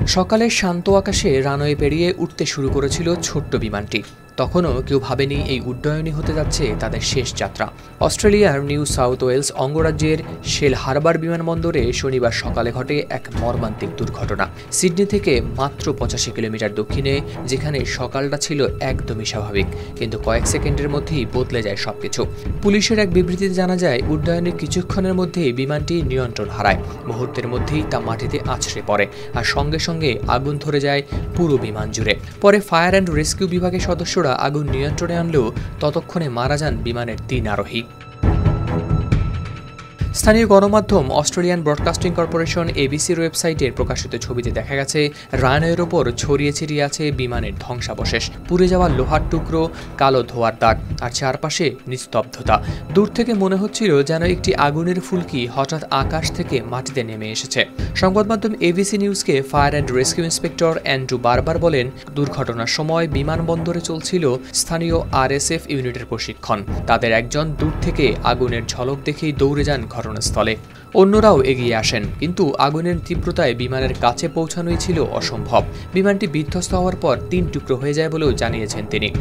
সকালে শান্ত আকাশে রানওয়ে পেরিয়ে উঠতে শুরু করেছিল ছোট্ট বিমানটি। তখনও কেউ ভাবেনি এই উড্ডয়নই হতে যাচ্ছে তাদের শেষ যাত্রা। অস্ট্রেলিয়ার নিউ সাউথ ওয়েলস অঙ্গরাজ্যের শেল হারবার বিমানবন্দরে শনিবার সকালে ঘটে এক মর্মান্তিক দুর্ঘটনা। সিডনি থেকে মাত্র 85 কিলোমিটার দক্ষিণে, যেখানে সকালটা ছিল একদমই স্বাভাবিক, কিন্তু কয়েক সেকেন্ডের মধ্যেই বদলে যায় সবকিছু। পুলিশের এক বিবৃতিতে জানা যায়, উড্ডয়নের কিছুক্ষণের মধ্যেই বিমানটি নিয়ন্ত্রণ হারায়। মুহূর্তের মধ্যেই তা মাটিতে আছড়ে পড়ে, আর সঙ্গে সঙ্গে আগুন ধরে যায় পুরো বিমান জুড়ে। পরে ফায়ার অ্যান্ড রেস্কিউ বিভাগের সদস্যরা আগুন নিয়ন্ত্রণে আনলেও ততক্ষণে মারা যান বিমানের 3 আরোহী। স্থানীয় গণমাধ্যম অস্ট্রেলিয়ান ব্রডকাস্টিং কর্পোরেশন এবিসির ওয়েবসাইটের প্রকাশিত ছবিতে দেখা গেছে, রানওয়ের ওপর ছড়িয়ে ছিটিয়ে আছে বিমানের ধ্বংসাবশেষ, পুড়ে যাওয়া লোহার টুকরো, কালো ধোঁয়ার দাগ, আর চারপাশে নিস্তব্ধতা। দূর থেকে মনে হচ্ছিল যেন একটি আগুনের ফুলকি হঠাৎ আকাশ থেকে মাটিতে নেমে এসেছে। সংবাদ মাধ্যম এবিসি নিউজকে fire and rescue inspector Andrew বারবার বলেন, দুর্ঘটনার সময় বিমানবন্দরে চলছিল স্থানীয় আরএসএফ ইউনিটের প্রশিক্ষণ। তাদের একজন দূর থেকে আগুনের ঝলক দেখেই দৌড়ে যান ঘটনাস্থলে। অন্যরাও এগিয়ে আসেন, কিন্তু আগুনের তীব্রতায় বিমানের কাছে পৌঁছানোই ছিল অসম্ভব। বিমানটি বিধ্বস্ত হওয়ার পর 3 টুকরো হয়ে যায় বলেও জানিয়েছেন তিনি।